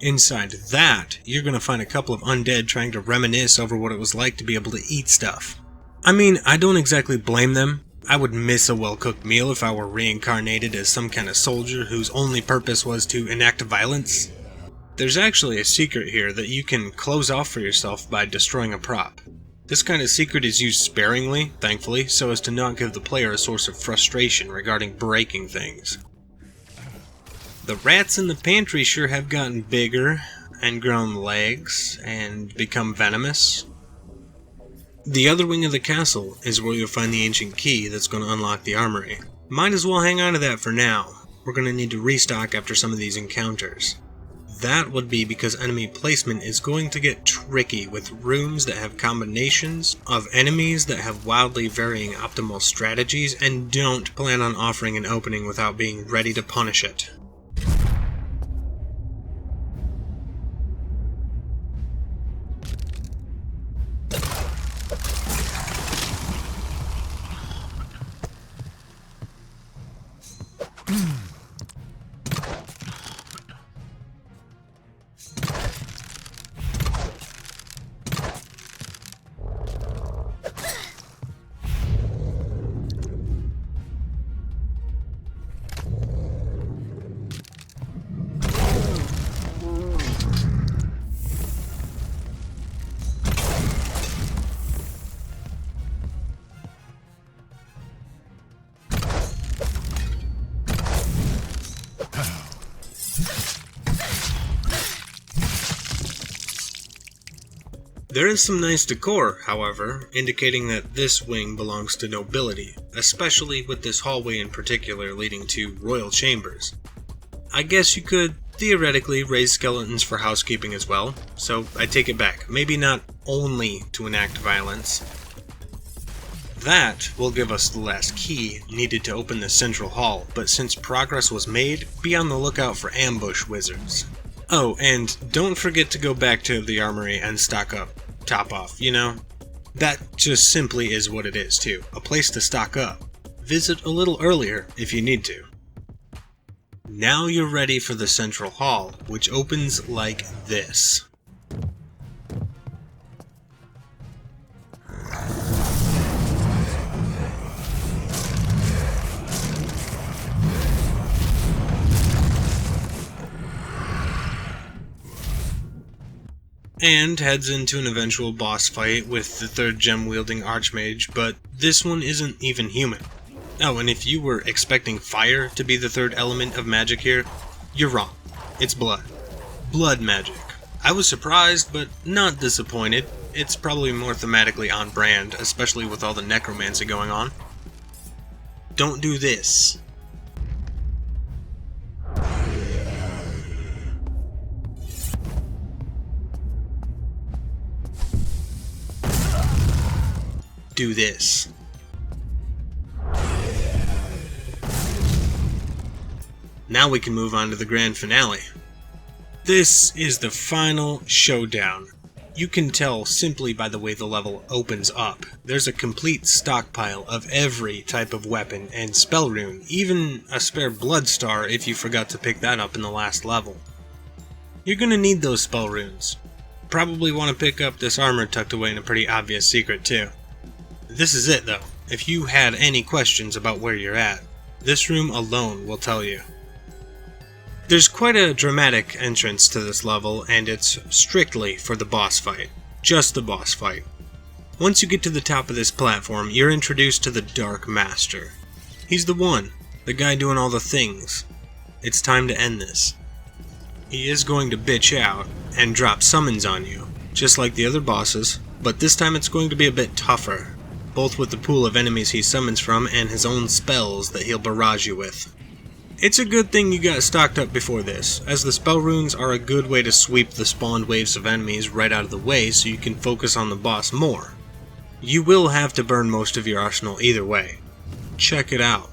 Inside that, you're going to find a couple of undead trying to reminisce over what it was like to be able to eat stuff. I mean, I don't exactly blame them. I would miss a well-cooked meal if I were reincarnated as some kind of soldier whose only purpose was to enact violence. There's actually a secret here that you can close off for yourself by destroying a prop. This kind of secret is used sparingly, thankfully, so as to not give the player a source of frustration regarding breaking things. The rats in the pantry sure have gotten bigger, and grown legs, and become venomous. The other wing of the castle is where you'll find the ancient key that's going to unlock the armory. Might as well hang on to that for now. We're going to need to restock after some of these encounters. That would be because enemy placement is going to get tricky with rooms that have combinations of enemies that have wildly varying optimal strategies and don't plan on offering an opening without being ready to punish it. There is some nice decor, however, indicating that this wing belongs to nobility, especially with this hallway in particular leading to royal chambers. I guess you could theoretically raise skeletons for housekeeping as well, so I take it back, maybe not only to enact violence. That will give us the last key needed to open the central hall, but since progress was made, be on the lookout for ambush wizards. Oh, and don't forget to go back to the armory and stock up. Top off, you know? That just simply is what it is, too. A place to stock up. Visit a little earlier if you need to. Now you're ready for the central hall, which opens like this. And heads into an eventual boss fight with the third gem-wielding archmage, but this one isn't even human. Oh, and if you were expecting fire to be the third element of magic here, you're wrong. It's blood. Blood magic. I was surprised, but not disappointed. It's probably more thematically on brand, especially with all the necromancy going on. Don't do this. Do this. Now we can move on to the grand finale. This is the final showdown. You can tell simply by the way the level opens up. There's a complete stockpile of every type of weapon and spell rune, even a spare blood star if you forgot to pick that up in the last level. You're gonna need those spell runes. Probably want to pick up this armor tucked away in a pretty obvious secret too. This is it though. If you had any questions about where you're at, this room alone will tell you. There's quite a dramatic entrance to this level, and it's strictly for the boss fight. Just the boss fight. Once you get to the top of this platform, you're introduced to the Dark Master. He's the one, the guy doing all the things. It's time to end this. He is going to bitch out and drop summons on you, just like the other bosses, but this time it's going to be a bit tougher. Both with the pool of enemies he summons from and his own spells that he'll barrage you with. It's a good thing you got stocked up before this, as the spell runes are a good way to sweep the spawned waves of enemies right out of the way so you can focus on the boss more. You will have to burn most of your arsenal either way. Check it out.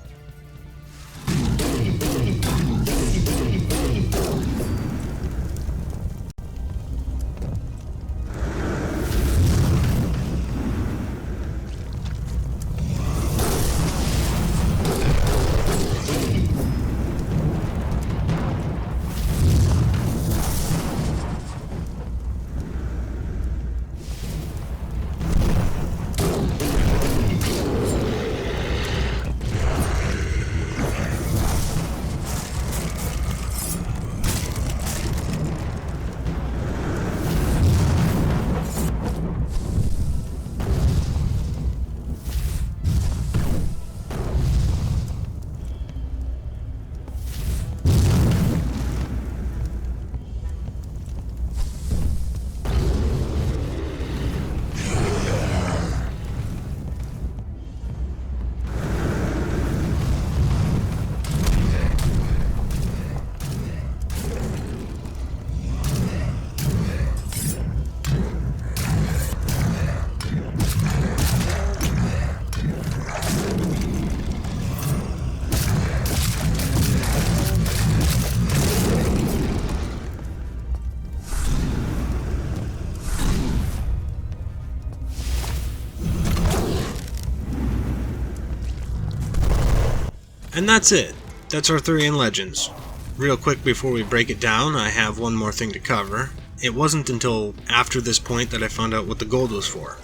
And that's it. That's Arthurian Legends. Real quick before we break it down, I have one more thing to cover. It wasn't until after this point that I found out what the gold was for.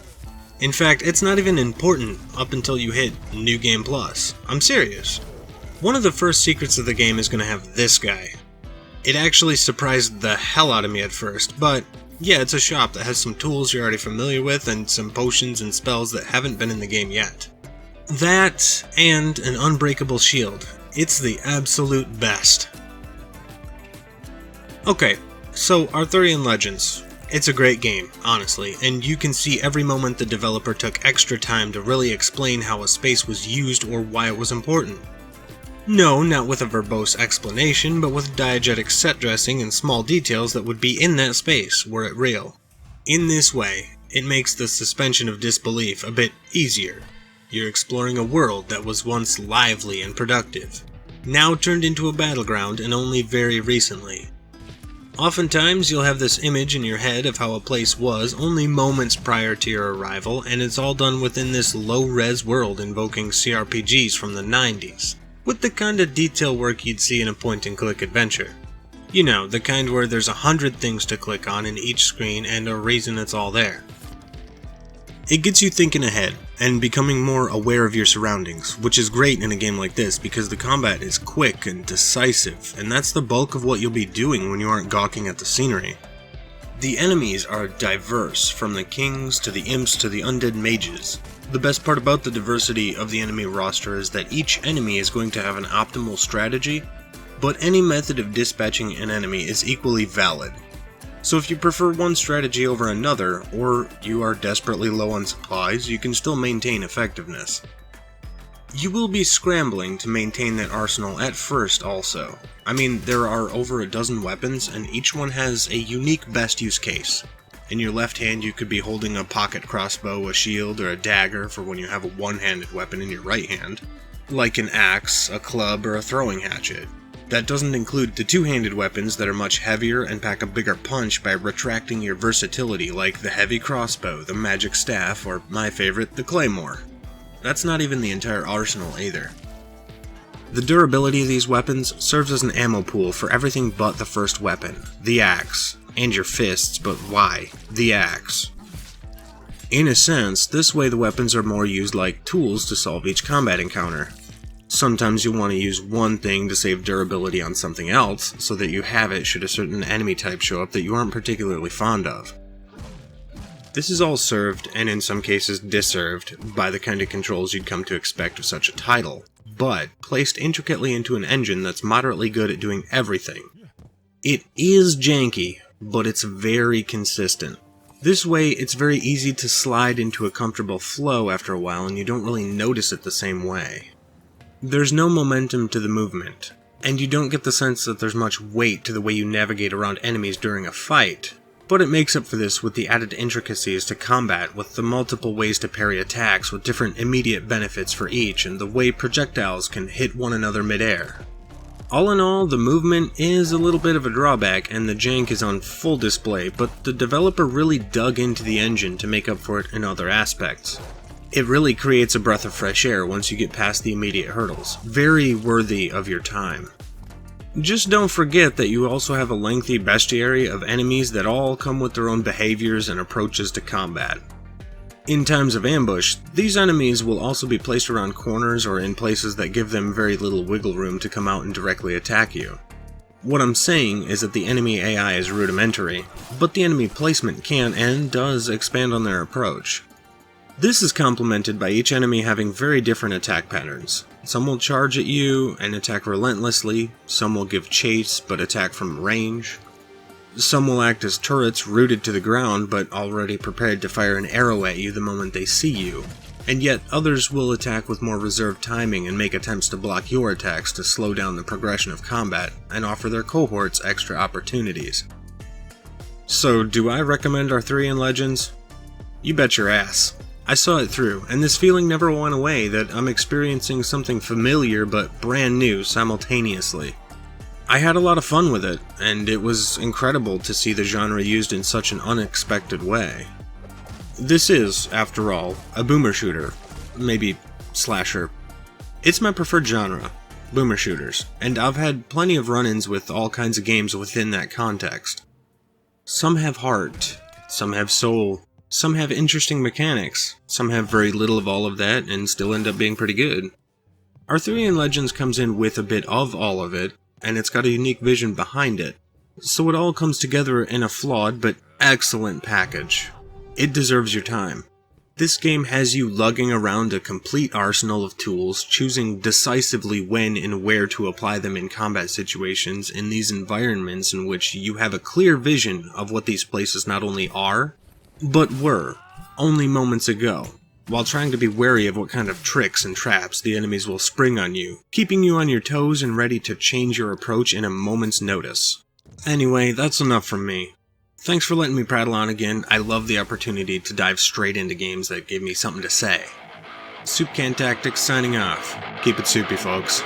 In fact, it's not even important up until you hit New Game Plus. I'm serious. One of the first secrets of the game is going to have this guy. It actually surprised the hell out of me at first, but yeah, it's a shop that has some tools you're already familiar with and some potions and spells that haven't been in the game yet. That and an unbreakable shield. It's the absolute best. Okay, so Arthurian Legends. It's a great game, honestly, and you can see every moment the developer took extra time to really explain how a space was used or why it was important. No, not with a verbose explanation, but with diegetic set dressing and small details that would be in that space were it real. In this way, it makes the suspension of disbelief a bit easier. You're exploring a world that was once lively and productive, now turned into a battleground and only very recently. Oftentimes you'll have this image in your head of how a place was only moments prior to your arrival, and it's all done within this low-res world invoking CRPGs from the 90s, with the kind of detail work you'd see in a point-and-click adventure. You know, the kind where there's 100 things to click on in each screen and a reason it's all there. It gets you thinking ahead, and becoming more aware of your surroundings, which is great in a game like this because the combat is quick and decisive, and that's the bulk of what you'll be doing when you aren't gawking at the scenery. The enemies are diverse, from the kings to the imps to the undead mages. The best part about the diversity of the enemy roster is that each enemy is going to have an optimal strategy, but any method of dispatching an enemy is equally valid. So if you prefer one strategy over another, or you are desperately low on supplies, you can still maintain effectiveness. You will be scrambling to maintain that arsenal at first also. I mean, there are over a dozen weapons, and each one has a unique best use case. In your left hand you could be holding a pocket crossbow, a shield, or a dagger for when you have a one-handed weapon in your right hand, like an axe, a club, or a throwing hatchet. That doesn't include the two-handed weapons that are much heavier and pack a bigger punch by retracting your versatility, like the heavy crossbow, the magic staff, or my favorite, the claymore. That's not even the entire arsenal either. The durability of these weapons serves as an ammo pool for everything but the first weapon, the axe, and your fists, but why? The axe. In a sense, this way the weapons are more used like tools to solve each combat encounter. Sometimes you'll want to use one thing to save durability on something else, so that you have it should a certain enemy type show up that you aren't particularly fond of. This is all served, and in some cases disserved, by the kind of controls you'd come to expect of such a title, but placed intricately into an engine that's moderately good at doing everything. It is janky, but it's very consistent. This way, it's very easy to slide into a comfortable flow after a while, and you don't really notice it the same way. There's no momentum to the movement, and you don't get the sense that there's much weight to the way you navigate around enemies during a fight. But it makes up for this with the added intricacies to combat, with the multiple ways to parry attacks with different immediate benefits for each, and the way projectiles can hit one another midair. All in all, the movement is a little bit of a drawback and the jank is on full display, but the developer really dug into the engine to make up for it in other aspects. It really creates a breath of fresh air once you get past the immediate hurdles, very worthy of your time. Just don't forget that you also have a lengthy bestiary of enemies that all come with their own behaviors and approaches to combat. In times of ambush, these enemies will also be placed around corners or in places that give them very little wiggle room to come out and directly attack you. What I'm saying is that the enemy AI is rudimentary, but the enemy placement can and does expand on their approach. This is complemented by each enemy having very different attack patterns. Some will charge at you and attack relentlessly, some will give chase but attack from range. Some will act as turrets rooted to the ground but already prepared to fire an arrow at you the moment they see you, and yet others will attack with more reserved timing and make attempts to block your attacks to slow down the progression of combat and offer their cohorts extra opportunities. So, do I recommend Arthurian Legends? You bet your ass. I saw it through, and this feeling never went away that I'm experiencing something familiar but brand new simultaneously. I had a lot of fun with it, and it was incredible to see the genre used in such an unexpected way. This is, after all, a boomer shooter, maybe slasher. It's my preferred genre, boomer shooters, and I've had plenty of run-ins with all kinds of games within that context. Some have heart, some have soul, some have interesting mechanics, some have very little of all of that and still end up being pretty good. Arthurian Legends comes in with a bit of all of it, and it's got a unique vision behind it, so it all comes together in a flawed but excellent package. It deserves your time. This game has you lugging around a complete arsenal of tools, choosing decisively when and where to apply them in combat situations in these environments in which you have a clear vision of what these places not only are, but were, only moments ago, while trying to be wary of what kind of tricks and traps the enemies will spring on you, keeping you on your toes and ready to change your approach in a moment's notice. Anyway, that's enough from me. Thanks for letting me prattle on again. I love the opportunity to dive straight into games that give me something to say. Soup Can Tactics signing off. Keep it soupy, folks.